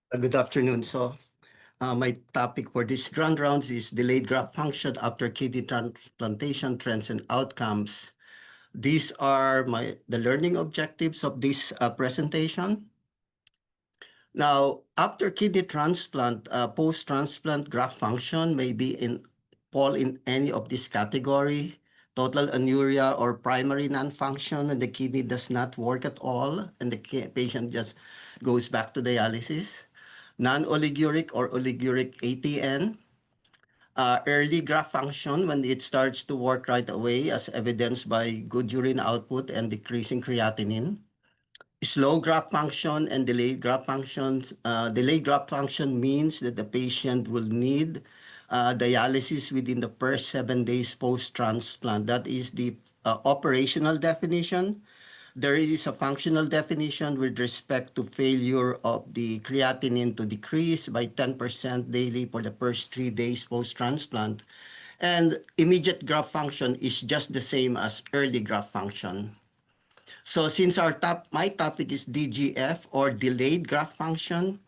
Good afternoon. My topic for this grand rounds is delayed graft function after kidney transplantation trends and outcomes. These are the learning objectives of this presentation. Now, after kidney transplant, post-transplant graft function may fall in any of this category: total anuria or primary non-function when the kidney does not work at all and the patient just goes back to dialysis; non-oliguric or oliguric ATN; early graft function when it starts to work right away, as evidenced by good urine output and decreasing creatinine; slow graft function and delayed graft functions. Delayed graft function means that the patient will need dialysis within the first 7 days post-transplant. That is the operational definition. There is a functional definition with respect to failure of the creatinine to decrease by 10% daily for the first 3 days post-transplant. And immediate graft function is just the same as early graft function. So since my topic is DGF or delayed graft function,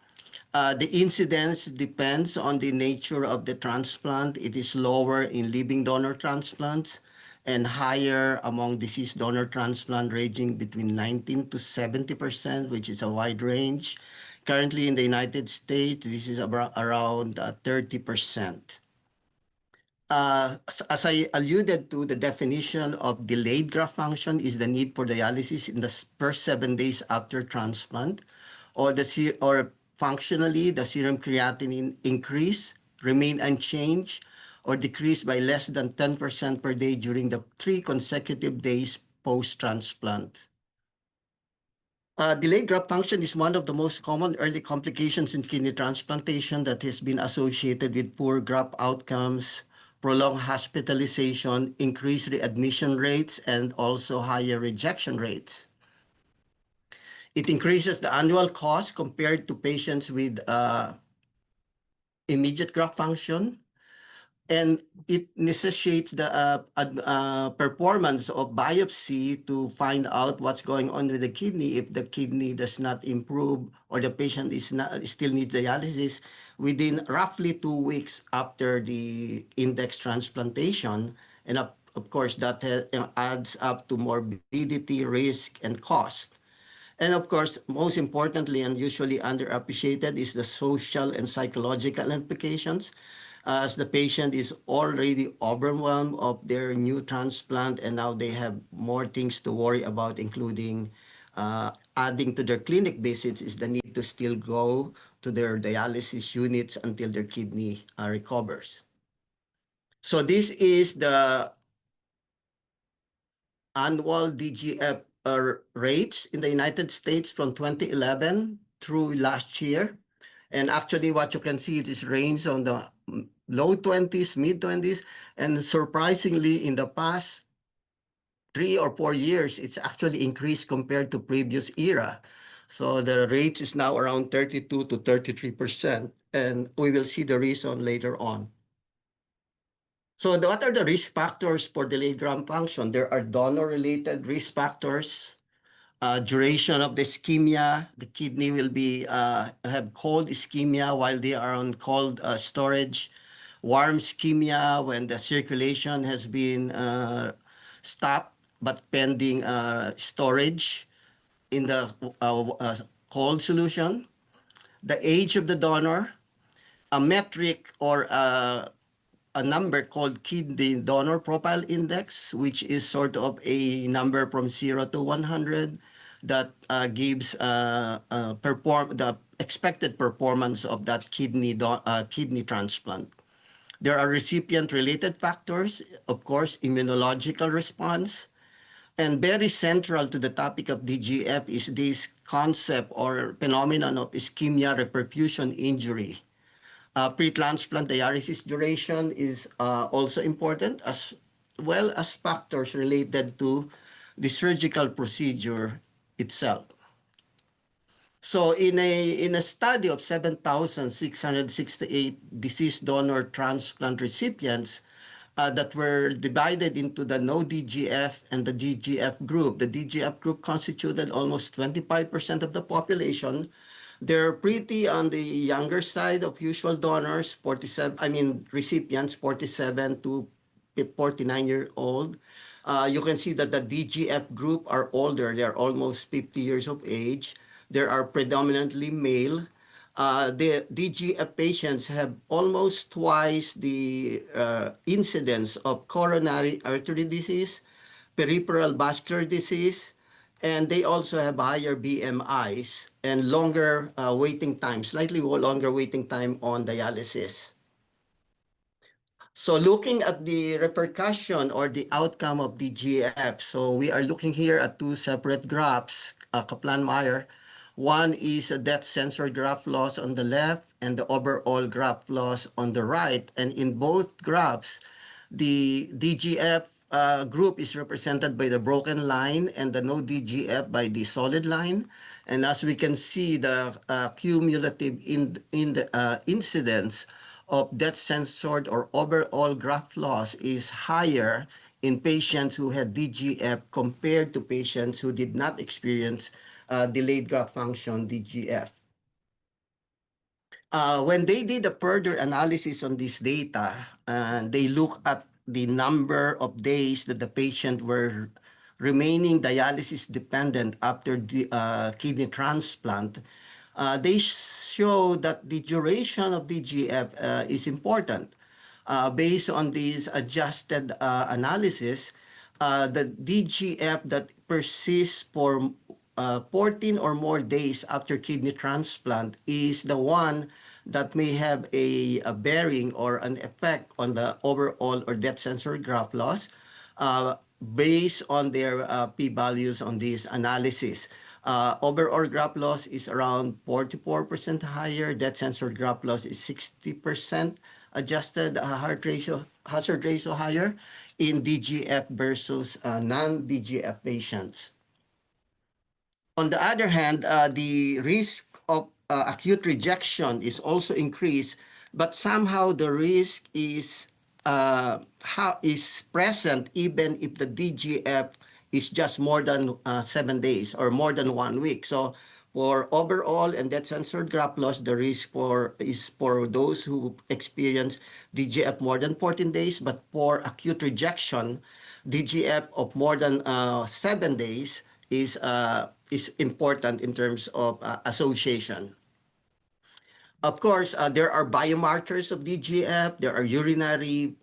the incidence depends on the nature of the transplant. It is lower in living donor transplants and higher among deceased donor transplant, ranging between 19 to 70%, which is a wide range. Currently in the United States, this is around 30%. As I alluded to, the definition of delayed graft function is the need for dialysis in the first 7 days after transplant, or functionally the serum creatinine increase, remain unchanged, or decrease by less than 10% per day during the 3 consecutive days post-transplant. Delayed graft function is one of the most common early complications in kidney transplantation that has been associated with poor graft outcomes, prolonged hospitalization, increased readmission rates, and also higher rejection rates. It increases the annual cost compared to patients with immediate graft function, and it necessitates the performance of biopsy to find out what's going on with the kidney. If the kidney does not improve or the patient still needs dialysis within roughly 2 weeks after the index transplantation, and of course that adds up to morbidity, risk, and cost. And of course, most importantly and usually underappreciated is the social and psychological implications, as the patient is already overwhelmed of their new transplant, and now they have more things to worry about, including adding to their clinic visits is the need to still go to their dialysis units until their kidney recovers. So this is the annual DGF rates in the United States from 2011 through last year. And actually what you can see is range on the low 20s, mid 20s, and surprisingly in the past 3 or 4 years, it's actually increased compared to previous era. So the rate is now around 32 to 33%, and we will see the reason later on. So what are the risk factors for delayed graft function? There are donor-related risk factors. Duration of the ischemia, the kidney will have cold ischemia while they are on cold storage. Warm ischemia when the circulation has been stopped but pending storage in the cold solution. The age of the donor, a metric or a number called kidney donor profile index, which is sort of a number from 0 to 100 that gives the expected performance of that kidney transplant. There are recipient-related factors, of course, immunological response, and very central to the topic of DGF is this concept or phenomenon of ischemia reperfusion injury. Pre-transplant dialysis duration is also important, as well as factors related to the surgical procedure itself. So in a study of 7,668 deceased donor transplant recipients that were divided into the no DGF and the DGF group, the DGF group constituted almost 25% of the population. They're pretty on the younger side of usual donors, recipients, 47 to 49-year-old. You can see that the DGF group are older. They're almost 50 years of age. They are predominantly male. The DGF patients have almost twice the incidence of coronary artery disease, peripheral vascular disease, and they also have higher BMIs and longer waiting time, slightly longer waiting time on dialysis. So looking at the repercussion or the outcome of DGF, so we are looking here at two separate graphs, Kaplan-Meier. One is a death censored graft loss on the left and the overall graft loss on the right. And in both graphs, the DGF group is represented by the broken line and the no DGF by the solid line. And as we can see, the cumulative incidence of death censored or overall graft loss is higher in patients who had DGF compared to patients who did not experience delayed graft function DGF. When they did a further analysis on this data, they look at the number of days that the patient were remaining dialysis dependent after the kidney transplant. They show that the duration of DGF is important. Based on this adjusted analysis, the DGF that persists for 14 or more days after kidney transplant is the one that may have a bearing or an effect on the overall or death censored graft loss based on their p-values on this analysis. Overall graft loss is around 44% higher. Death censored graft loss is 60%. Adjusted hazard ratio higher in DGF versus non-DGF patients. On the other hand, the risk of acute rejection is also increased, but somehow the risk is present even if the DGF is just more than 7 days or more than 1 week. So for overall and death censored graft loss, the risk is for those who experience DGF more than 14 days, but for acute rejection, DGF of more than 7 days is important in terms of association. Of course, there are biomarkers of DGF. There are urinary,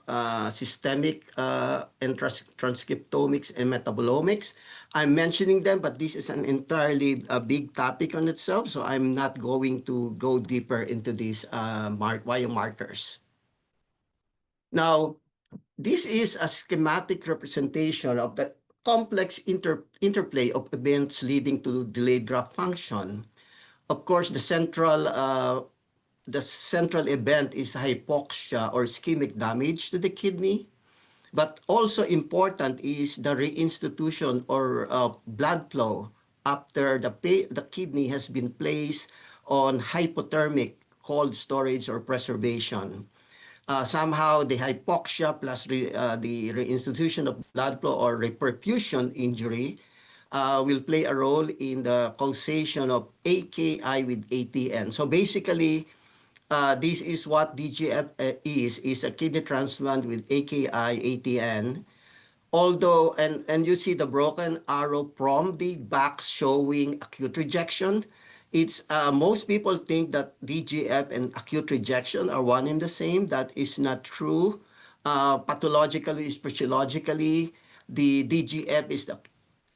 systemic, and transcriptomics and metabolomics. I'm mentioning them, but this is an entirely big topic on itself, so I'm not going to go deeper into these biomarkers. Now, this is a schematic representation of the complex interplay of events leading to delayed graft function. Of course, the central event is hypoxia or ischemic damage to the kidney. But also important is the reinstitution or blood flow after the kidney has been placed on hypothermic cold storage or preservation. Somehow the hypoxia plus the reinstitution of blood flow or reperfusion injury will play a role in the causation of AKI with ATN. So basically, this is what DGF is a kidney transplant with AKI, ATN. Although, and you see the broken arrow from the box showing acute rejection, it's most people think that DGF and acute rejection are one and the same. That is not true. Pathologically, physiologically, the DGF is the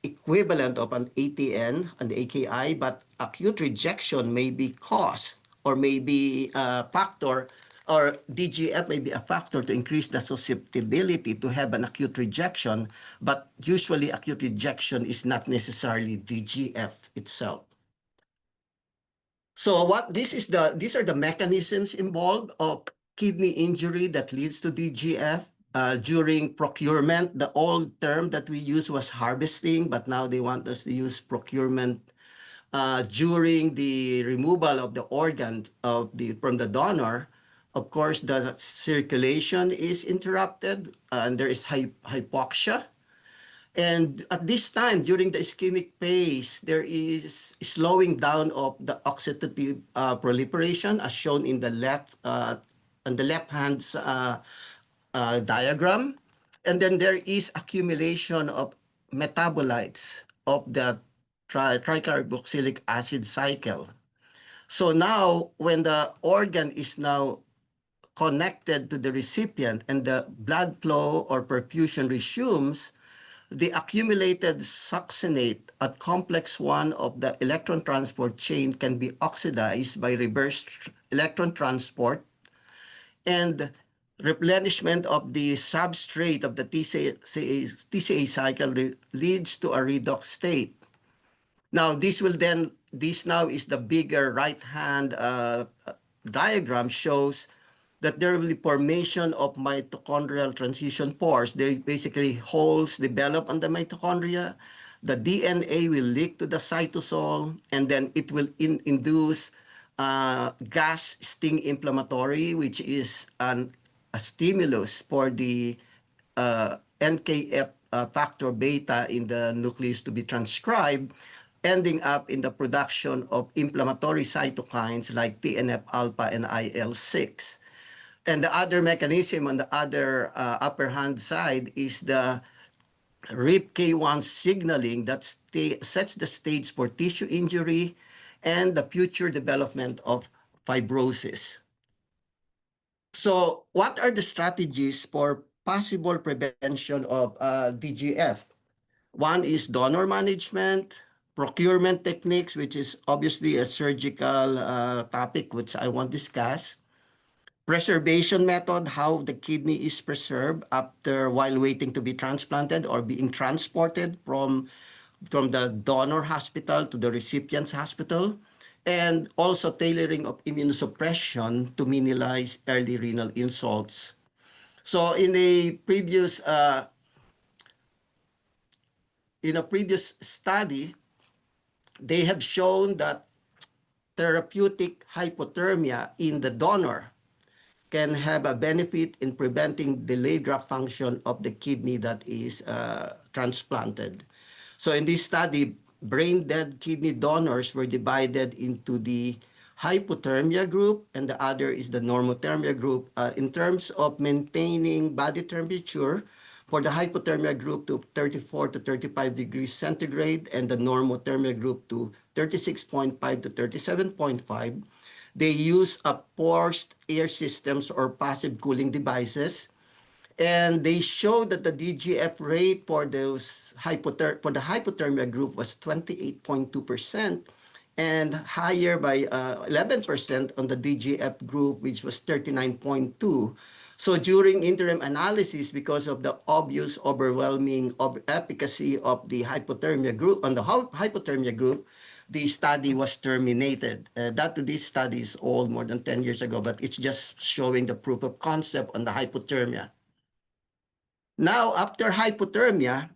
equivalent of an ATN and AKI, but acute rejection may be caused or may be a factor, or DGF may be a factor to increase the susceptibility to have an acute rejection, but usually acute rejection is not necessarily DGF itself. So these are the mechanisms involved of kidney injury that leads to DGF. During procurement, the old term that we used was harvesting, but now they want us to use procurement. During the removal of the organ from the donor, of course, the circulation is interrupted and there is hypoxia. And at this time, during the ischemic phase, there is slowing down of the oxidative proliferation, as shown in the left on the left hand diagram. And then there is accumulation of metabolites of the tricarboxylic acid cycle. So now, when the organ is now connected to the recipient and the blood flow or perfusion resumes, the accumulated succinate at complex 1 of the electron transport chain can be oxidized by reverse electron transport, and replenishment of the substrate of the TCA cycle leads to a redox state. Now, this now is the bigger right-hand diagram, shows that there will be formation of mitochondrial transition pores. They basically holes develop on the mitochondria. The DNA will leak to the cytosol, and then it will induce gas sting inflammatory, which is a stimulus for the NKF factor beta in the nucleus to be transcribed, ending up in the production of inflammatory cytokines like TNF-alpha and IL-6. And the other mechanism on the other upper hand side is the RIPK1 signaling that sets the stage for tissue injury and the future development of fibrosis. So what are the strategies for possible prevention of DGF? One is donor management, procurement techniques, which is obviously a surgical topic which I won't discuss. Preservation method, how the kidney is preserved after while waiting to be transplanted or being transported from the donor hospital to the recipient's hospital, and also tailoring of immunosuppression to minimize early renal insults. So in a previous study, they have shown that therapeutic hypothermia in the donor can have a benefit in preventing delayed graft function of the kidney that is transplanted. So in this study, brain-dead kidney donors were divided into the hypothermia group, and the other is the normothermia group. In terms of maintaining body temperature, for the hypothermia group to 34 to 35 degrees centigrade, and the normothermia group to 36.5 to 37.5, they use forced air systems or passive cooling devices. And they showed that the DGF rate for the hypothermia group was 28.2%, and higher by 11% on the DGF group, which was 39.2%. So during interim analysis, because of the obvious overwhelming efficacy of the hypothermia group, on the hypothermia group, the study was terminated. This study is old, more than 10 years ago, but it's just showing the proof of concept on the hypothermia. Now, after hypothermia,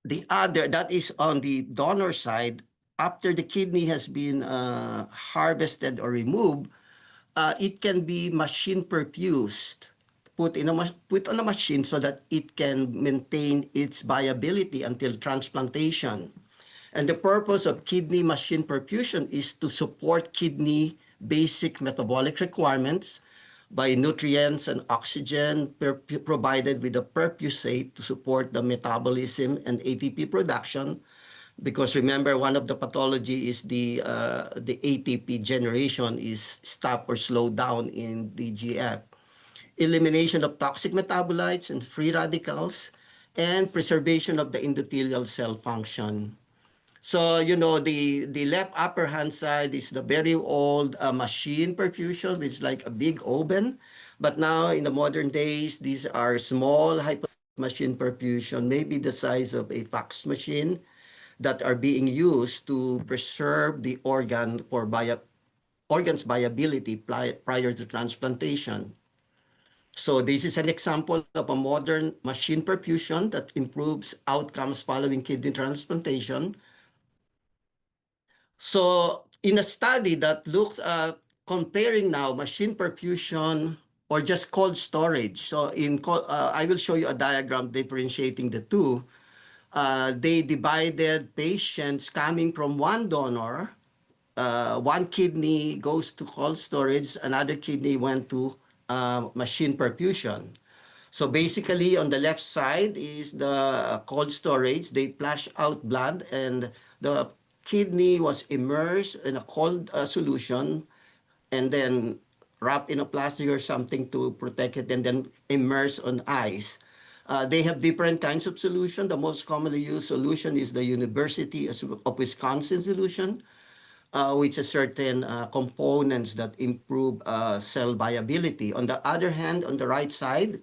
the other, that is on the donor side, after the kidney has been harvested or removed, it can be machine perfused, put on a machine so that it can maintain its viability until transplantation. And the purpose of kidney machine perfusion is to support kidney basic metabolic requirements by nutrients and oxygen provided with a perfusate to support the metabolism and ATP production. Because remember, one of the pathology is the ATP generation is stopped or slowed down in DGF. Elimination of toxic metabolites and free radicals, and preservation of the endothelial cell function. So, the left upper hand side is the very old machine perfusion, which is like a big oven. But now in the modern days, these are small machine perfusion, maybe the size of a fax machine, that are being used to preserve the organ's viability prior to transplantation. So this is an example of a modern machine perfusion that improves outcomes following kidney transplantation. So in a study that looks at comparing now machine perfusion or just cold storage. So I will show you a diagram differentiating the two. They divided patients coming from one donor. One kidney goes to cold storage, another kidney went to machine perfusion. So basically, on the left side is the cold storage. They flush out blood, and the kidney was immersed in a cold solution, and then wrapped in a plastic or something to protect it, and then immersed on ice. They have different kinds of solution. The most commonly used solution is the University of Wisconsin solution, which has certain components that improve cell viability. On the other hand, on the right side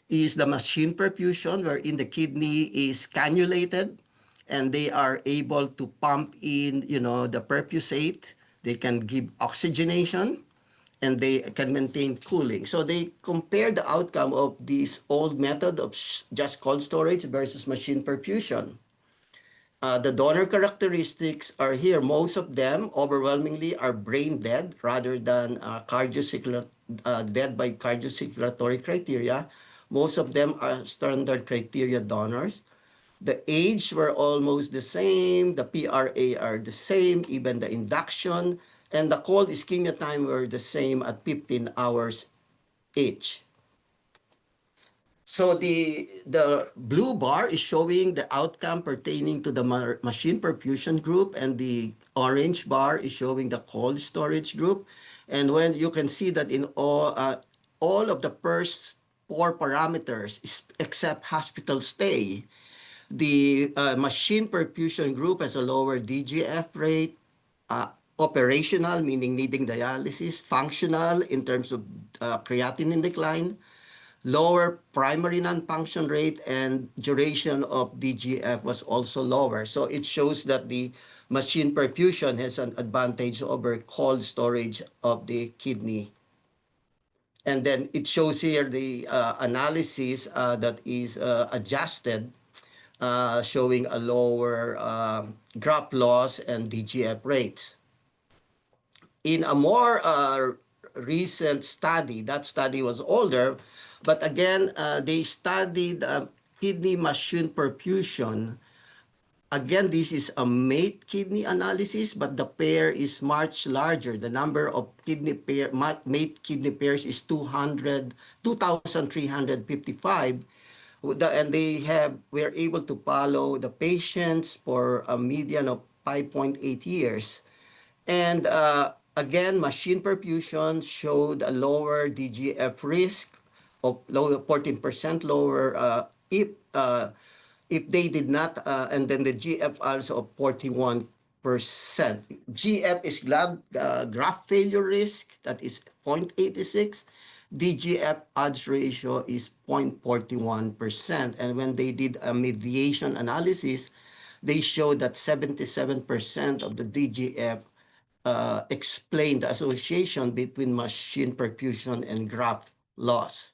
is the machine perfusion, wherein the kidney is cannulated and they are able to pump in, the perfusate. They can give oxygenation and they can maintain cooling. So they compare the outcome of this old method of just cold storage versus machine perfusion. The donor characteristics are here. Most of them overwhelmingly are brain dead rather than dead by cardiocirculatory criteria. Most of them are standard criteria donors. The age were almost the same. The PRA are the same, even the induction. And the cold ischemia time were the same at 15 hours each. So the blue bar is showing the outcome pertaining to the machine perfusion group, and the orange bar is showing the cold storage group. And when you can see that in all of the first four parameters except hospital stay, the machine perfusion group has a lower DGF rate, operational, meaning needing dialysis, functional in terms of creatinine decline, lower primary non-function rate, and duration of DGF was also lower. So it shows that the machine perfusion has an advantage over cold storage of the kidney. And then it shows here the analysis that is adjusted, showing a lower graft loss and DGF rates. In a more recent study, that study was older, but again, they studied kidney machine perfusion. Again, this is a mate kidney analysis, but the pair is much larger. The number of mate kidney pairs is 2,355. And we are able to follow the patients for a median of 5.8 years. And again, machine perfusion showed a lower DGF risk of 14% lower if they did not, and then the GF also of 41%. GF is graft failure risk, that is 0.86. DGF odds ratio is 0.41%. And when they did a mediation analysis, they showed that 77% of the DGF explain the association between machine perfusion and graft loss.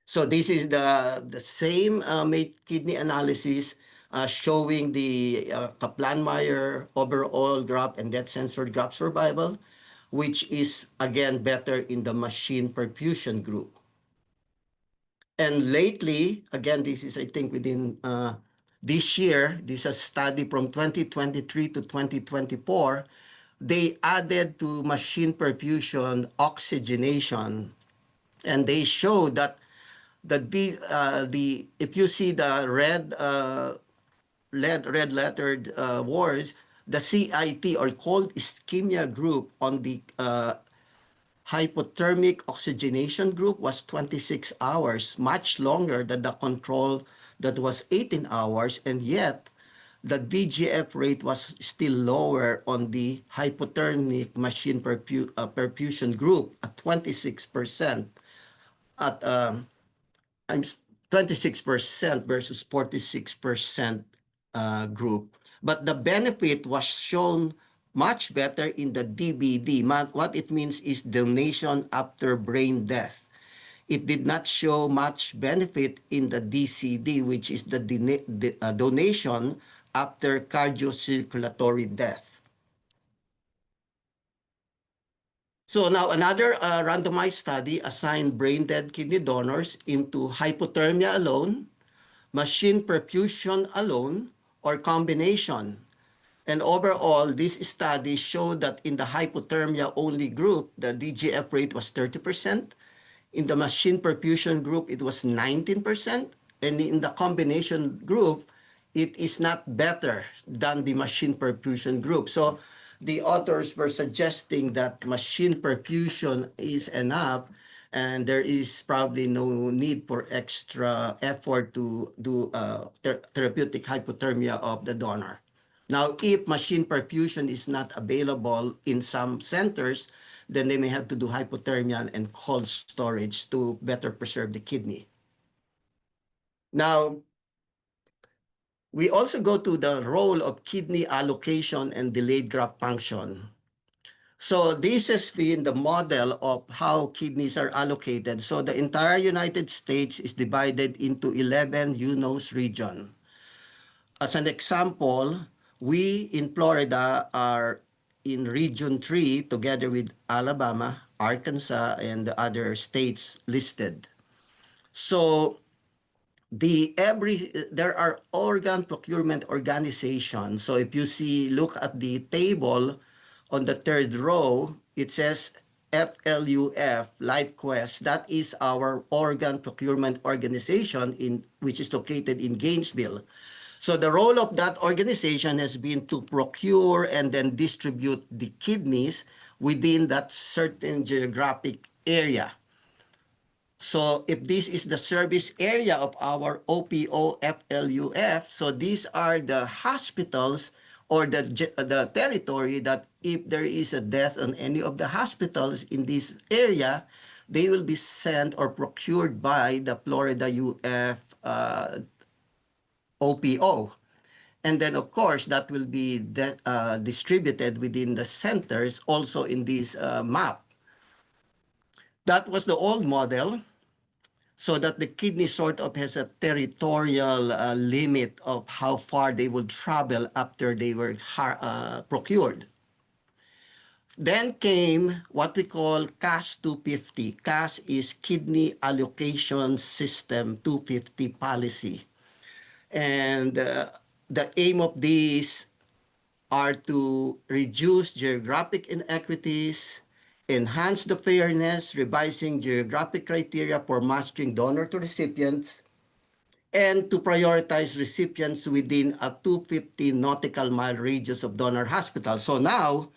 So this is the same mate kidney analysis showing the Kaplan-Meier overall graft and death-censored graft survival, which is again better in the machine perfusion group. And lately, again, this is I think within this year, this is a study from 2023 to 2024, they added to machine perfusion oxygenation, and they show that the if you see the red lettered words, the CIT or cold ischemia group on the hypothermic oxygenation group was 26 hours, much longer than the control that was 18 hours, and yet the DGF rate was still lower on the hypothermic machine perfusion group at 26% at 26% versus 46% group. But the benefit was shown much better in the DBD. What it means is donation after brain death. It did not show much benefit in the DCD, which is the donation after cardiocirculatory death. So now another randomized study assigned brain dead kidney donors into hypothermia alone, machine perfusion alone, or combination. And overall, this study showed that in the hypothermia-only group, the DGF rate was 30%. In the machine perfusion group, it was 19%. And in the combination group, it is not better than the machine perfusion group. So the authors were suggesting that machine perfusion is enough, and there is probably no need for extra effort to do therapeutic hypothermia of the donor. Now, if machine perfusion is not available in some centers, then they may have to do hypothermia and cold storage to better preserve the kidney. Now, we also go to the role of kidney allocation and delayed graft function. So this has been the model of how kidneys are allocated. So the entire United States is divided into 11 UNOS region. As an example, we in Florida are in Region 3 together with Alabama, Arkansas, and the other states listed. So there are organ procurement organizations. So if you look at the table on the third row, it says FLUF, LifeQuest. That is our organ procurement organization which is located in Gainesville. So the role of that organization has been to procure and then distribute the kidneys within that certain geographic area. So if this is the service area of our OPO FLUF, so these are the hospitals or the territory that if there is a death on any of the hospitals in this area, they will be sent or procured by the Florida UF OPO. And then, of course, that will be distributed within the centers also in this map. That was the old model, so that the kidney sort of has a territorial limit of how far they will travel after they were procured. Then came what we call CAS 250. CAS is Kidney Allocation System 250 policy. And the aim of these are to reduce geographic inequities, enhance the fairness, revising geographic criteria for matching donor to recipients, and to prioritize recipients within a 250 nautical mile radius of donor hospital. So now,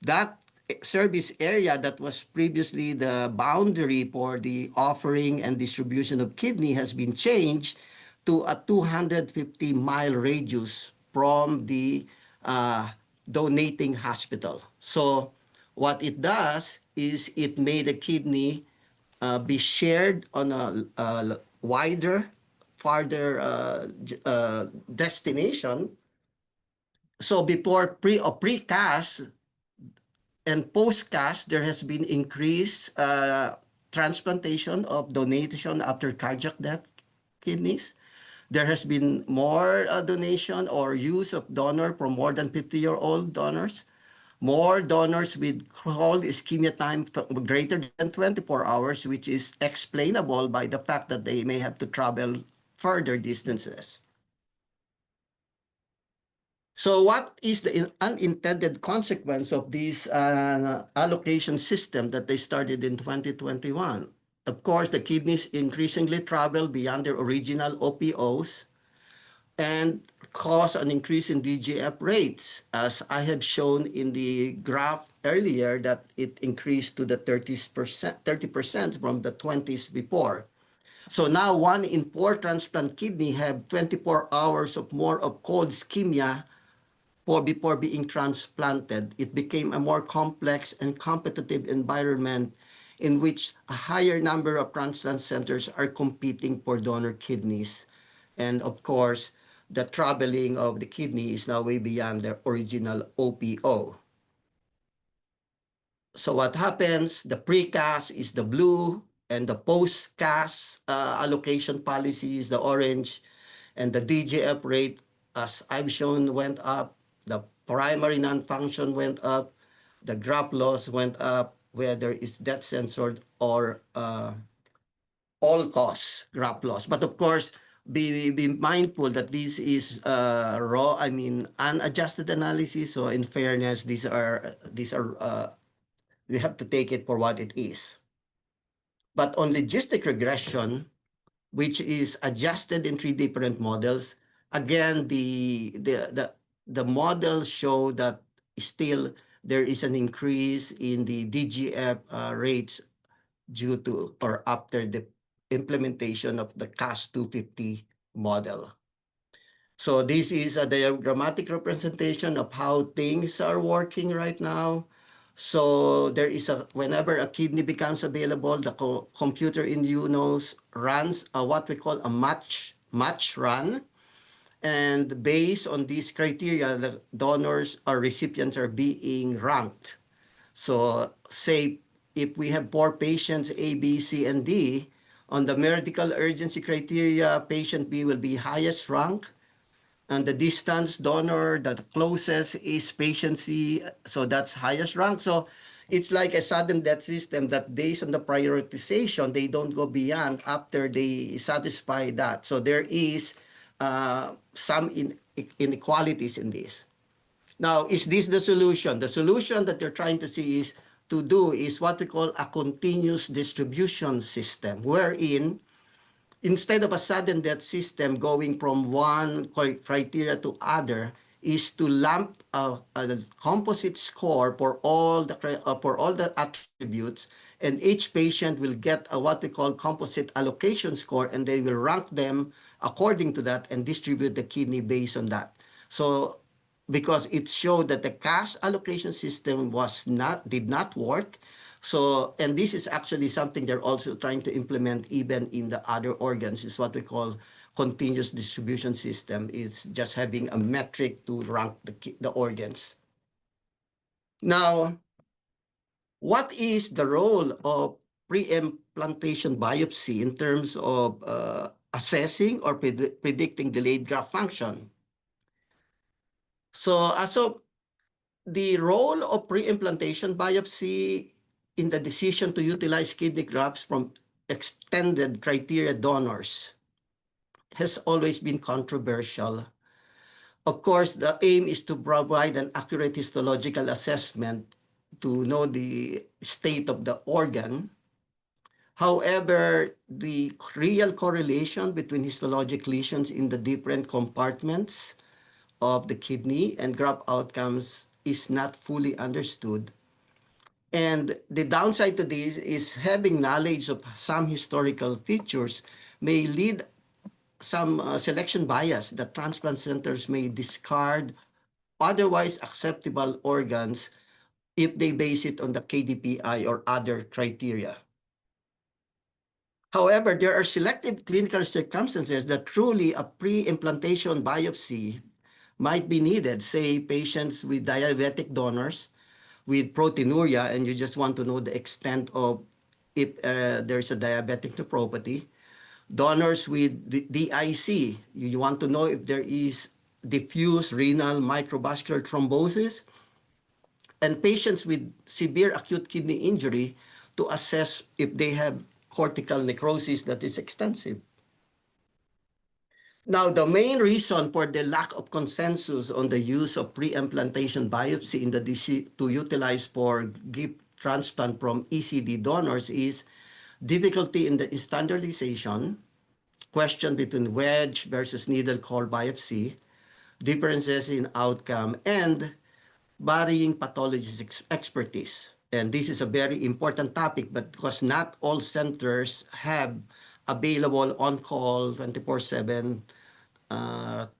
that service area that was previously the boundary for the offering and distribution of kidney has been changed to a 250-mile radius from the donating hospital. So what it does is it made the kidney be shared on a wider, farther destination. So before pre-CAS and post-CAS, there has been increased transplantation of donation after cardiac death kidneys. There has been more donation or use of donor from more than 50-year-old donors. More donors with cold ischemia time greater than 24 hours, which is explainable by the fact that they may have to travel further distances. So what is the unintended consequence of this allocation system that they started in 2021? Of course, the kidneys increasingly travel beyond their original OPOs and cause an increase in DGF rates, as I have shown in the graph earlier that it increased to the 30% from the 20s before. So now 1 in 4 transplant kidney have 24 hours of more of cold ischemia before being transplanted. It became a more complex and competitive environment in which a higher number of transplant centers are competing for donor kidneys. And of course, the traveling of the kidney is now way beyond their original OPO. So what happens? The pre-CAS is the blue, and the post-CAS allocation policy is the orange, and the DGF rate, as I've shown, went up. The primary non-function went up. The graft loss went up, whether it's death censored or all-cause graft loss. But of course, be mindful that this is unadjusted analysis. So in fairness, these are we have to take it for what it is. But on logistic regression, which is adjusted in three different models, again, the models show that still there is an increase in the DGF rates due to or after the implementation of the CAS-250 model. So this is a diagrammatic representation of how things are working right now. So there is whenever a kidney becomes available, the computer in UNOS runs what we call a match run. And based on these criteria, the donors or recipients are being ranked. So say if we have 4 patients, A, B, C, and D, on the medical urgency criteria, patient B will be highest rank. And the distance donor, the closest is patient C, so that's highest rank. So it's like a sudden death system that based on the prioritization, they don't go beyond after they satisfy that. So there is some inequalities in this. Now, is this the solution? The solution that you're trying to see is to do is what we call a continuous distribution system, wherein instead of a sudden death system going from one criteria to other, is to lump a composite score for all the attributes, and each patient will get a what we call composite allocation score, and they will rank them according to that and distribute the kidney based on that. So because it showed that the cash allocation system did not work. So, and this is actually something they're also trying to implement even in the other organs, is what we call continuous distribution system. It's just having a metric to rank the organs. Now, what is the role of pre-implantation biopsy in terms of assessing or predicting delayed graft function? So the role of pre-implantation biopsy in the decision to utilize kidney grafts from extended criteria donors has always been controversial. Of course, the aim is to provide an accurate histological assessment to know the state of the organ. However, the real correlation between histologic lesions in the different compartments of the kidney and graft outcomes is not fully understood. And the downside to this is having knowledge of some historical features may lead some selection bias that transplant centers may discard otherwise acceptable organs if they base it on the KDPI or other criteria. However, there are selective clinical circumstances that truly a pre-implantation biopsy might be needed, say patients with diabetic donors with proteinuria, and you just want to know the extent of if there's a diabetic nephropathy. Donors with DIC, you want to know if there is diffuse renal microvascular thrombosis. And patients with severe acute kidney injury to assess if they have cortical necrosis that is extensive. Now, the main reason for the lack of consensus on the use of pre-implantation biopsy in the to utilize for gift transplant from ECD donors is difficulty in the standardization, question between wedge versus needle core biopsy, differences in outcome, and varying pathologist expertise. And this is a very important topic, but because not all centers have available on-call 24/7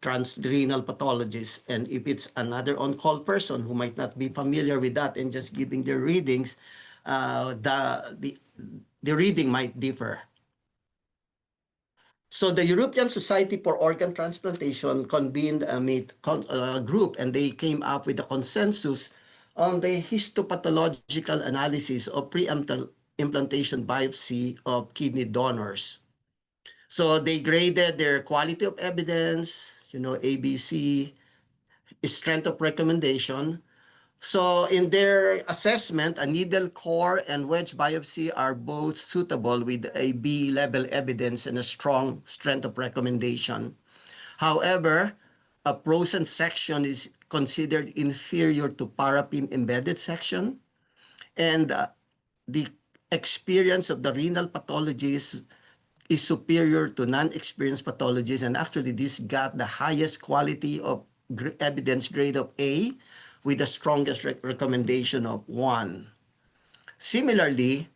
transrenal pathologist, and if it's another on-call person who might not be familiar with that and just giving their readings, the reading might differ. So the European Society for Organ Transplantation convened a group, and they came up with a consensus on the histopathological analysis of pre-implantation biopsy of kidney donors. So they graded their quality of evidence, ABC, strength of recommendation, So in their assessment, a needle core and wedge biopsy are both suitable with a B level evidence and a strong strength of recommendation. However, a frozen section is considered inferior to paraffin embedded section, and the experience of the renal pathologist is superior to non-experienced pathologists, and actually this got the highest quality of evidence grade of A with the strongest recommendation of 1. Similarly,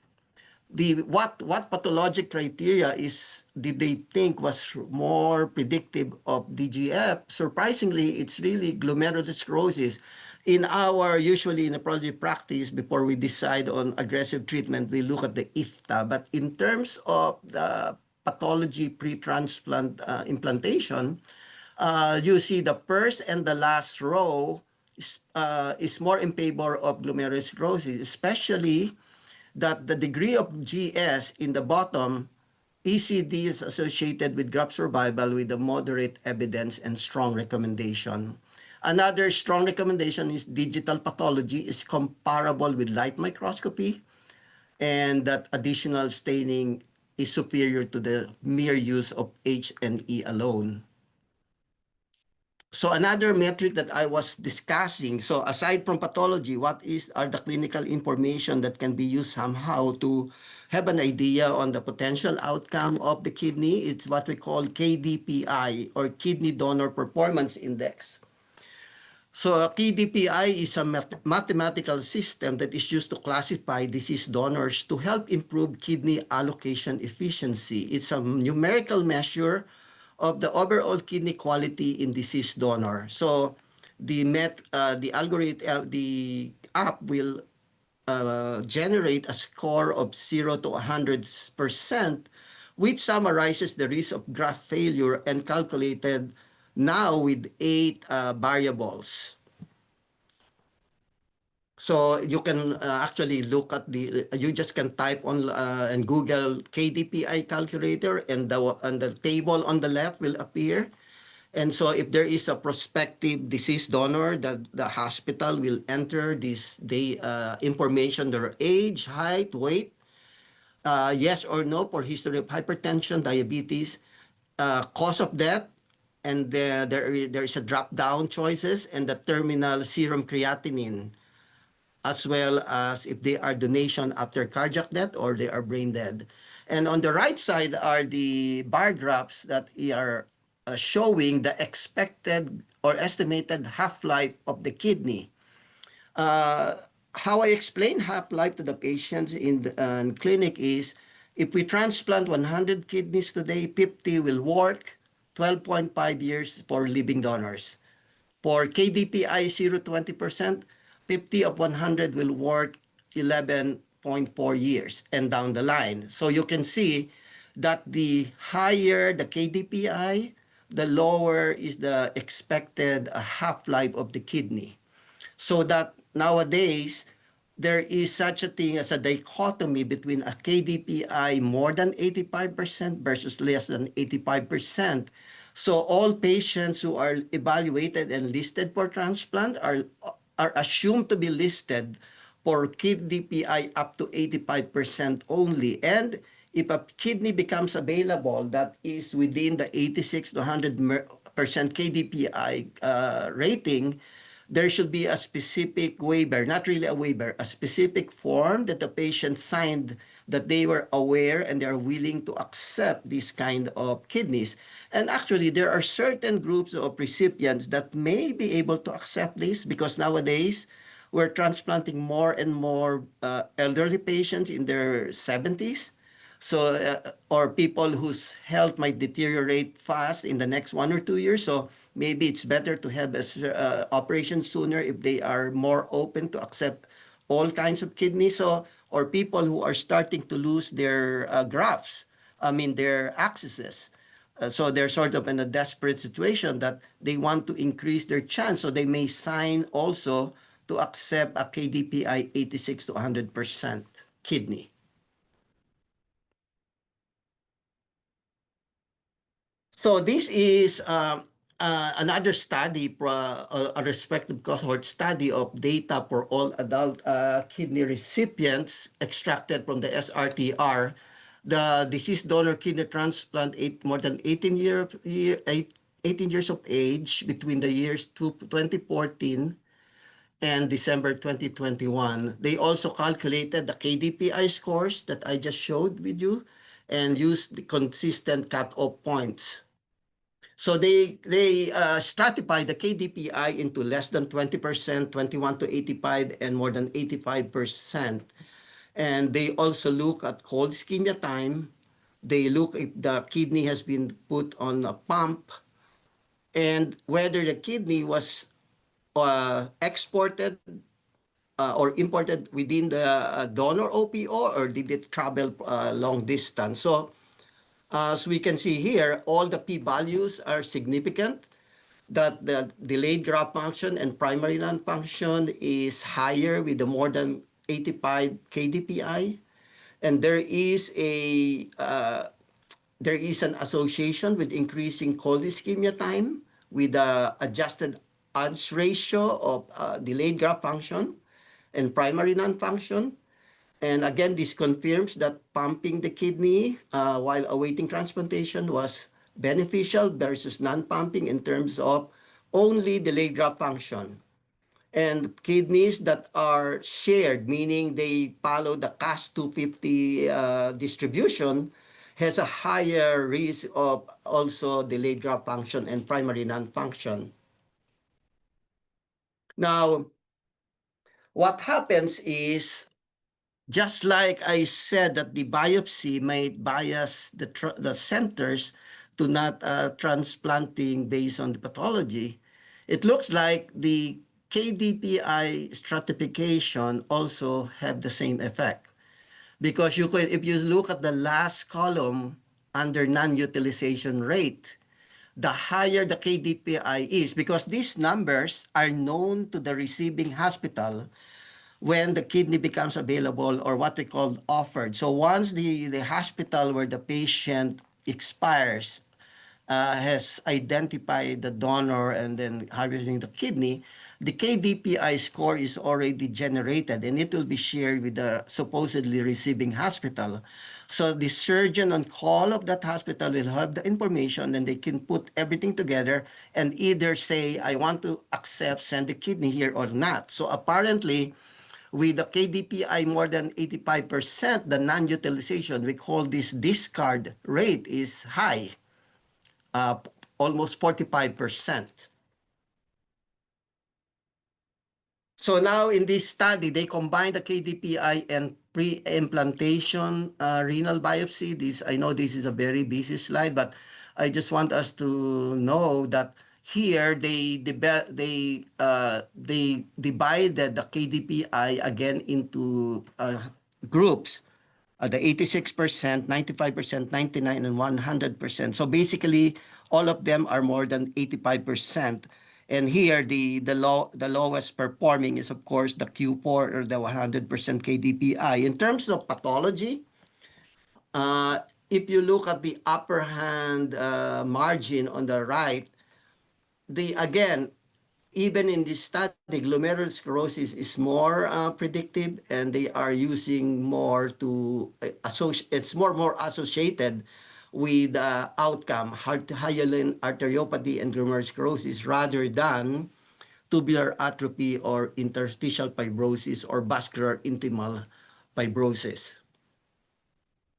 the what pathologic criteria is did they think was more predictive of DGF? Surprisingly, it's really glomerulosclerosis. In our usually in nephrology practice, before we decide on aggressive treatment, we look at the IFTA. But in terms of the pathology pre-transplant implantation, you see the first and the last row is more in favor of glomerulosclerosis, especially that the degree of GS in the bottom, ECD is associated with graft survival with a moderate evidence and strong recommendation. Another strong recommendation is digital pathology is comparable with light microscopy, and that additional staining is superior to the mere use of H&E alone. So another metric that I was discussing, so aside from pathology, are the clinical information that can be used somehow to have an idea on the potential outcome of the kidney? It's what we call KDPI, or Kidney Donor Performance Index. So a KDPI is a mathematical system that is used to classify deceased donors to help improve kidney allocation efficiency. It's a numerical measure of the overall kidney quality in deceased donor. So the algorithm, the app will generate a score of 0 to 100%, which summarizes the risk of graft failure and calculated now with 8 variables. So you can actually look at you just can type on and Google KDPI calculator, and the table on the left will appear. And so if there is a prospective deceased donor, the hospital will enter information, their age, height, weight, yes or no for history of hypertension, diabetes, cause of death, and there is a drop-down choices, and the terminal serum creatinine, as well as if they are donation after cardiac death or they are brain dead. And on the right side are the bar graphs that are showing the expected or estimated half-life of the kidney. How I explain half-life to the patients in the clinic is, if we transplant 100 kidneys today, 50 will work, 12.5 years for living donors. For KDPI 0-20%, 50 of 100 will work 11.4 years and down the line. So you can see that the higher the KDPI, the lower is the expected half-life of the kidney. So that nowadays, there is such a thing as a dichotomy between a KDPI more than 85% versus less than 85%. So all patients who are evaluated and listed for transplant are assumed to be listed for KDPI up to 85% only. And if a kidney becomes available that is within the 86 to 100% KDPI rating, there should be a specific waiver, not really a waiver, a specific form that the patient signed that they were aware and they are willing to accept this kind of kidneys. And actually, there are certain groups of recipients that may be able to accept this, because nowadays we're transplanting more and more elderly patients in their 70s. So, or people whose health might deteriorate fast in the next 1 or 2 years. So maybe it's better to have a operation sooner if they are more open to accept all kinds of kidneys. So, or people who are starting to lose their grafts, their accesses. So they're sort of in a desperate situation that they want to increase their chance. So they may sign also to accept a KDPI 86 to 100% kidney. So this is another study, a respective cohort study of data for all adult kidney recipients extracted from the SRTR, the deceased donor kidney transplant more than 18 years of age between the years 2014 and December 2021. They also calculated the KDPI scores that I just showed with you and used the consistent cutoff points. So they stratify the KDPI into less than 20%, 21 to 85, and more than 85%. And they also look at cold ischemia time. They look if the kidney has been put on a pump and whether the kidney was exported or imported within the donor OPO or did it travel long distance. So as we can see here, all the p-values are significant, that the delayed graft function and primary non-function is higher with the more than 85 KDPI. And there is an association with increasing cold ischemia time with the adjusted odds ratio of delayed graft function and primary non-function. And again, this confirms that pumping the kidney while awaiting transplantation was beneficial versus non-pumping in terms of only delayed graft function. And kidneys that are shared, meaning they follow the Cas250 distribution, has a higher risk of also delayed graft function and primary non-function. Now, what happens is, just like I said that the biopsy might bias the centers to not transplanting based on the pathology, it looks like the KDPI stratification also have the same effect. Because you could, if you look at the last column under non-utilization rate, the higher the KDPI is, because these numbers are known to the receiving hospital when the kidney becomes available or what we call offered. So once the hospital where the patient expires has identified the donor and then harvesting the kidney, the KDPI score is already generated and it will be shared with the supposedly receiving hospital. So the surgeon on call of that hospital will have the information and they can put everything together and either say, I want to accept, send the kidney here or not. So apparently, with the KDPI more than 85%, the non-utilization, we call this discard rate, is high, uh, almost 45%. So now in this study, they combine the KDPI and pre-implantation renal biopsy. I know this is a very busy slide, but I just want us to know that here they divided the KDPI again into groups. The 86%, 95%, 99%, and 100%. So basically, all of them are more than 85%. And here, the lowest performing is, of course, the Q4 or the 100% KDPI. In terms of pathology, if you look at the upper hand margin on the right, again, even in this study, glomerular sclerosis is more predictive, and they are using more to associate. It's more associated with outcome, hyaline arteriopathy and glomerular sclerosis, rather than tubular atrophy or interstitial fibrosis or vascular intimal fibrosis.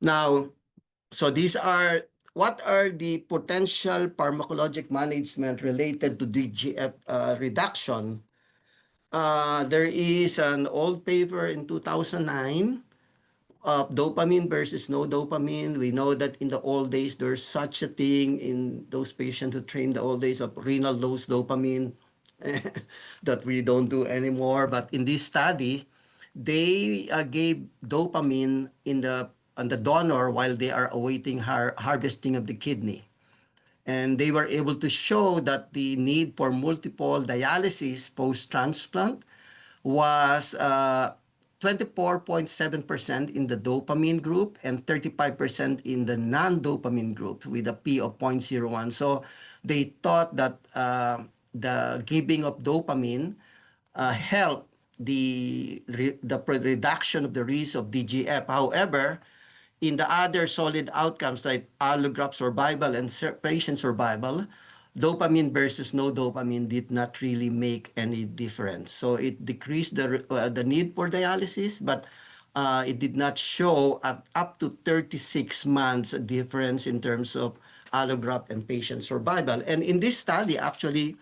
Now, so what are the potential pharmacologic management related to DGF reduction? There is an old paper in 2009 of dopamine versus no dopamine. We know that in the old days, there's such a thing in those patients who trained the old days of renal dose dopamine that we don't do anymore. But in this study, they gave dopamine on the donor while they are awaiting harvesting of the kidney. And they were able to show that the need for multiple dialysis post-transplant was 24.7% in the dopamine group and 35% in the non-dopamine group with a P of 0.01. So they thought that the giving of dopamine helped the reduction of the risk of DGF. However, in the other solid outcomes like allograft survival and patient survival, dopamine versus no dopamine did not really make any difference. So it decreased the need for dialysis, but it did not show up to 36 months a difference in terms of allograft and patient survival. And in this study, actually,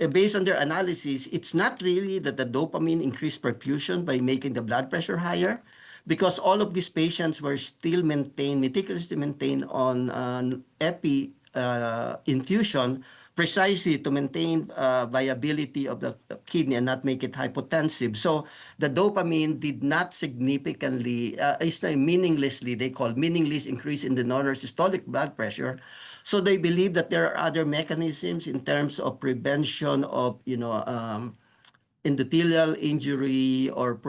based on their analysis, it's not really that the dopamine increased perfusion by making the blood pressure higher, because all of these patients were still meticulously maintained on epi infusion, precisely to maintain viability of the kidney and not make it hypotensive. So the dopamine did not significantly, it's like meaninglessly, they call meaningless increase in the normal systolic blood pressure. So they believe that there are other mechanisms in terms of prevention of, endothelial injury or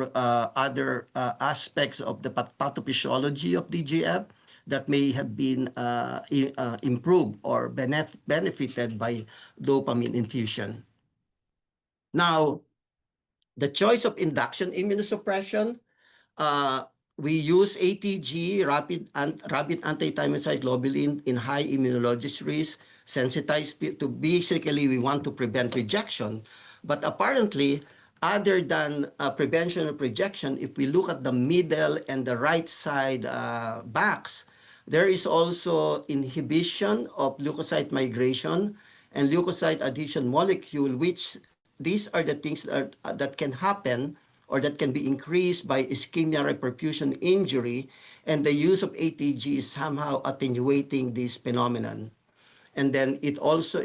other aspects of the pathophysiology of DGF that may have been improved or benefited by dopamine infusion. Now, the choice of induction immunosuppression, uh, we use ATG, rapid anti-thymocyte globulin in high immunologist risk, sensitized to basically we want to prevent rejection. But apparently, other than prevention of rejection, if we look at the middle and the right side backs, there is also inhibition of leukocyte migration and leukocyte adhesion molecule, which these are the things that can happen or that can be increased by ischemia reperfusion injury, and the use of ATG is somehow attenuating this phenomenon. And then it also,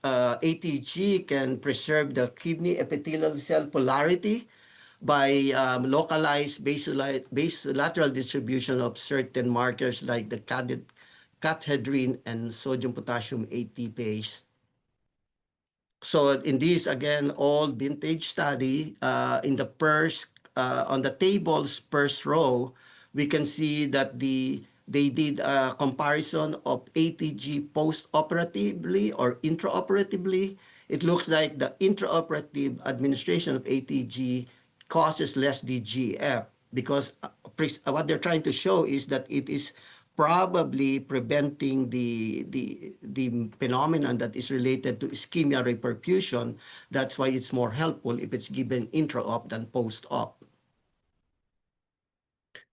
ATG can preserve the kidney epithelial cell polarity by localized basolateral distribution of certain markers like the cathedrin and sodium potassium ATPase. So in this, again, all vintage study, in the first, on the table's first row, we can see that they did a comparison of ATG post-operatively or intraoperatively. It looks like the intraoperative administration of ATG causes less DGF because what they're trying to show is that it is probably preventing the phenomenon that is related to ischemia reperfusion. That's why it's more helpful if it's given intra-op than post-op.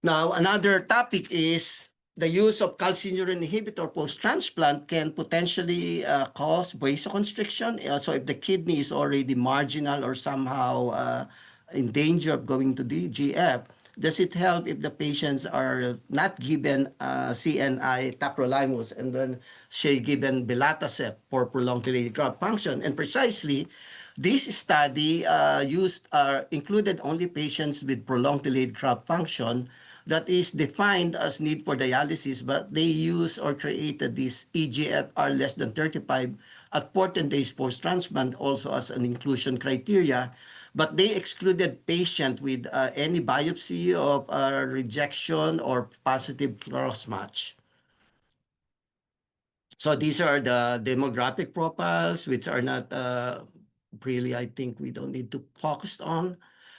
Now, another topic is the use of calcineurin inhibitor post-transplant can potentially cause vasoconstriction. So if the kidney is already marginal or somehow in danger of going to DGF, does it help if the patients are not given CNI tacrolimus and then say given belatacept for prolonged delayed graft function? And precisely, this study included only patients with prolonged delayed graft function that is defined as need for dialysis, but they use or created this eGFR less than 35 at 14 days post-transplant also as an inclusion criteria. But they excluded patient with any biopsy of rejection or positive cross-match. So these are the demographic profiles, which are not really, I think we don't need to focus on.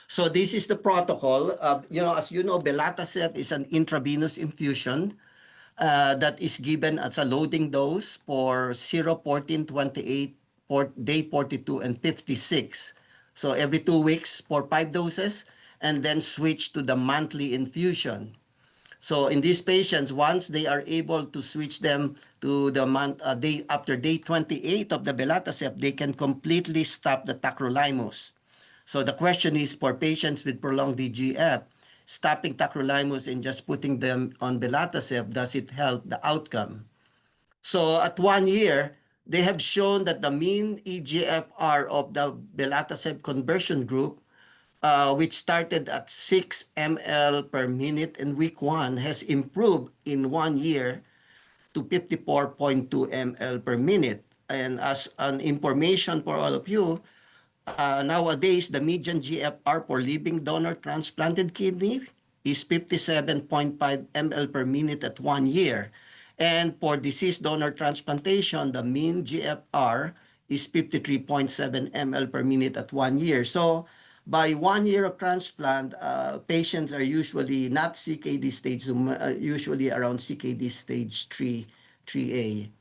So this is the protocol. As you know, belatacept is an intravenous infusion that is given as a loading dose for 0, 14, 28, day 42, and 56. So every 2 weeks for 5 doses, and then switch to the monthly infusion. So in these patients, once they are able to switch them to the day after day 28 of the belatacept, they can completely stop the tacrolimus. So the question is for patients with prolonged DGF, stopping tacrolimus and just putting them on belatacept, does it help the outcome? So at 1 year, they have shown that the mean eGFR of the belatacept conversion group, which started at 6 ml per minute in week 1, has improved in 1 year to 54.2 ml per minute. And as an information for all of you, nowadays, the median GFR for living donor transplanted kidney is 57.5 ml per minute at 1 year. And for deceased donor transplantation, the mean GFR is 53.7 ml per minute at 1 year. So by 1 year of transplant, patients are usually not CKD stage, usually around CKD stage 3, 3A.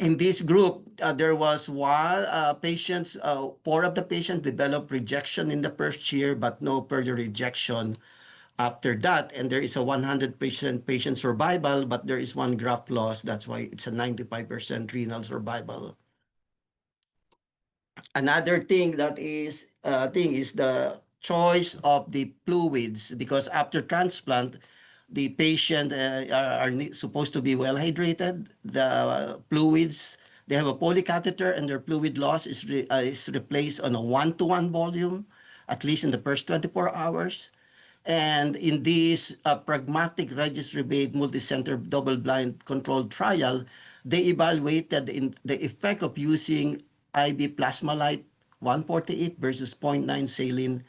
In this group, there was four of the patients developed rejection in the first year, but no further rejection after that. And there is a 100% patient survival, but there is one graft loss. That's why it's a 95% renal survival. Another thing is the choice of the fluids, because after transplant, the patient are supposed to be well hydrated. The fluids, they have a polycatheter, and their fluid loss is replaced on a 1-to-1 volume, at least in the first 24 hours. And in this pragmatic registry-based multi-center double-blind controlled trial, they evaluated the effect of using IV Plasmalite 148 versus zero point 0.9 saline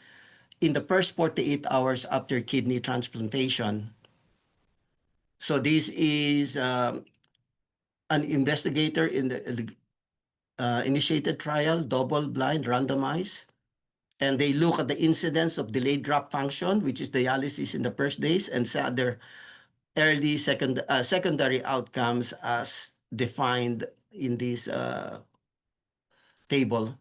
in the first 48 hours after kidney transplantation. So this is an investigator in the initiated trial, double-blind, randomized. And they look at the incidence of delayed graft function, which is dialysis in the first days, and other early secondary outcomes as defined in this table.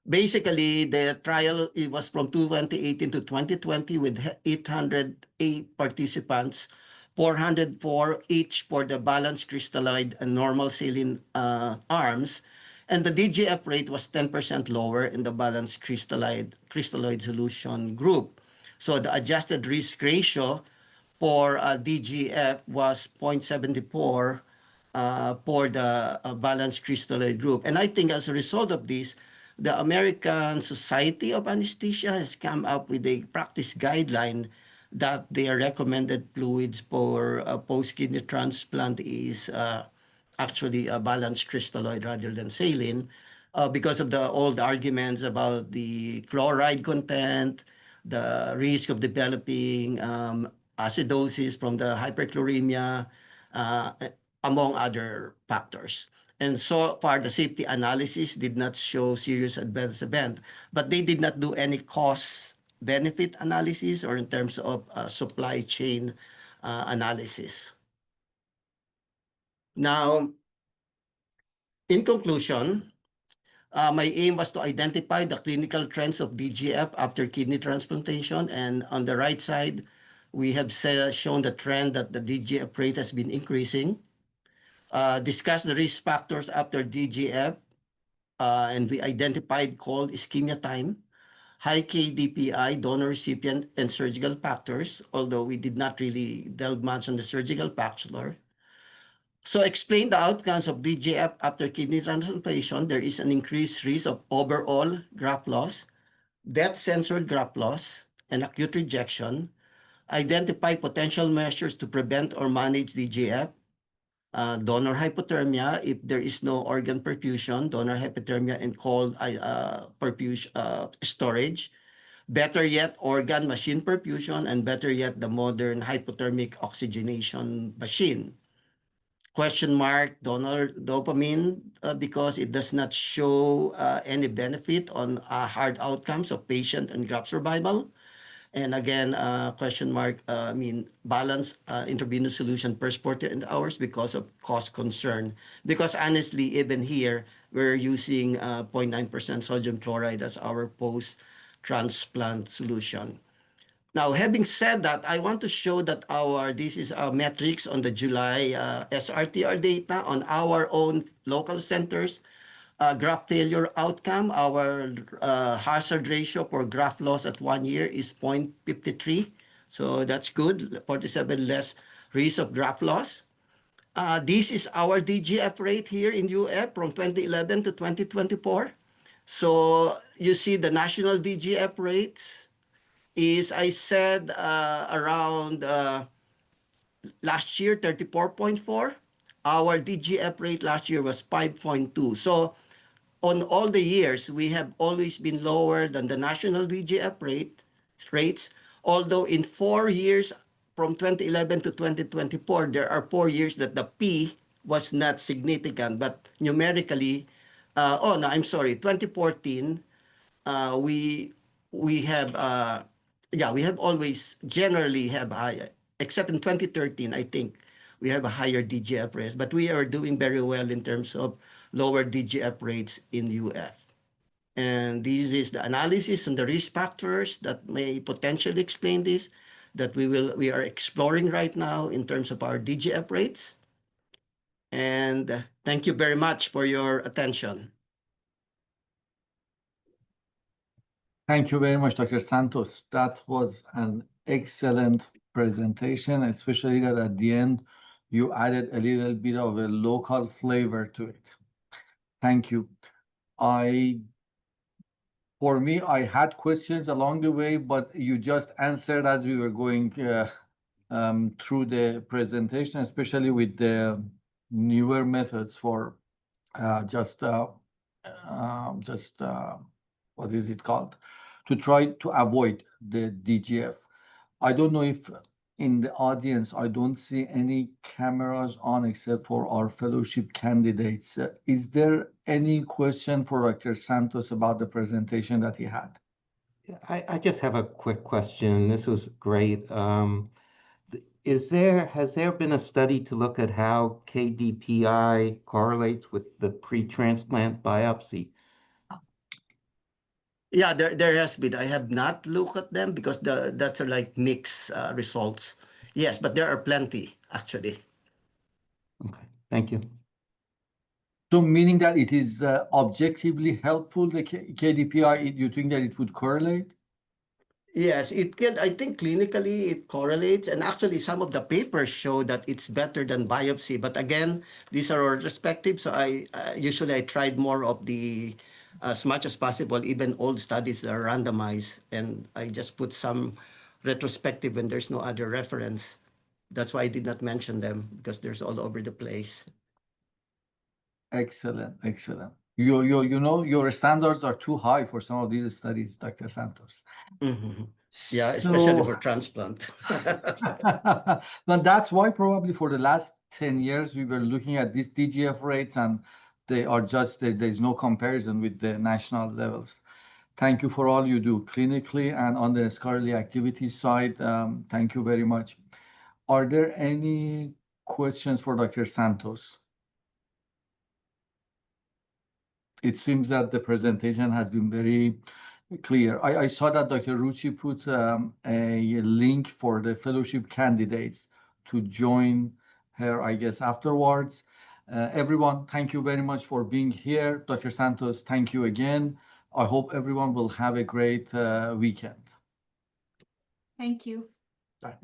Basically, the trial, it was from 2018 to 2020 with 808 participants, 404 each for the balanced crystalloid and normal saline arms. And the DGF rate was 10% lower in the balanced crystalloid solution group. So the adjusted risk ratio for DGF was 0.74 for the balanced crystalloid group. And I think as a result of this, the American Society of Anesthesia has come up with a practice guideline that their recommended fluids for post-kidney transplant is actually a balanced crystalloid rather than saline, because of all the arguments about the chloride content, the risk of developing acidosis from the hyperchloremia, uh, among other factors. And so far, the safety analysis did not show serious adverse event, but they did not do any cost benefit analysis or in terms of supply chain analysis. Now, in conclusion, my aim was to identify the clinical trends of DGF after kidney transplantation. And on the right side, we have shown the trend that the DGF rate has been increasing. Discuss the risk factors after DGF, and we identified cold ischemia time, high KDPI, donor recipient, and surgical factors, although we did not really delve much on the surgical factor. So explain the outcomes of DGF after kidney transplantation. There is an increased risk of overall graft loss, death-censored graft loss, and acute rejection. Identify potential measures to prevent or manage DGF. Donor hypothermia if there is no organ perfusion, donor hypothermia and cold perfusion storage. Better yet, organ machine perfusion, and better yet, the modern hypothermic oxygenation machine. Question mark, donor dopamine, because it does not show any benefit on hard outcomes of patient and graft survival. And again, question mark, balance intravenous solution per 48 hours because of cost concern. Because honestly, even here, we're using 0.9% sodium chloride as our post-transplant solution. Now, having said that, I want to show that this is our metrics on the July SRTR data on our own local centers. Graft failure outcome, our hazard ratio for graft loss at 1 year is 0.53. So that's good, 47 less risk of graft loss. This is our DGF rate here in UF from 2011 to 2024. So you see the national DGF rates is, I said, around last year, 34.4. Our DGF rate last year was 5.2. So on all the years, we have always been lower than the national DGF rates, although in 4 years from 2011 to 2024, there are 4 years that the P was not significant, but numerically, oh no, I'm sorry, 2014, we have yeah, we have always generally have high, except in 2013, I think we have a higher DGF rates, but we are doing very well in terms of lower DGF rates in UF. And this is the analysis and the risk factors that may potentially explain this, that we are exploring right now in terms of our DGF rates. And thank you very much for your attention. Thank you very much, Dr. Santos. That was an excellent presentation, especially that at the end, you added a little bit of a local flavor to it. Thank you. For me, I had questions along the way, but you just answered as we were going through the presentation, especially with the newer methods for what is it called? To try to avoid the DGF. I don't know if in the audience, I don't see any cameras on except for our fellowship candidates. Is there any question for Dr. Santos about the presentation that he had? I just have a quick question. This was great. Has there been a study to look at how KDPI correlates with the pre-transplant biopsy? Yeah, there has been. I have not looked at them because that's like mixed results. Yes, but there are plenty actually. Okay, thank you. So meaning that it is objectively helpful, the KDPI, you think that it would correlate? Yes, it can. I think clinically it correlates, and actually some of the papers show that it's better than biopsy. But again, these are retrospective, so I usually I tried more of the as much as possible. Even old studies are randomized, and I just put some retrospective when there's no other reference. That's why I did not mention them because there's all over the place. Excellent, excellent. You know, your standards are too high for some of these studies, Dr. Santos. Mm-hmm. Yeah, especially for transplant. But that's why probably for the last 10 years, we were looking at these DGF rates and they are just, there's no comparison with the national levels. Thank you for all you do clinically and on the scholarly activity side. Thank you very much. Are there any questions for Dr. Santos? It seems that the presentation has been very clear. I saw that Dr. Rucci put a link for the fellowship candidates to join her, I guess, afterwards. Everyone, thank you very much for being here. Dr. Santos, thank you again. I hope everyone will have a great weekend. Thank you. Bye.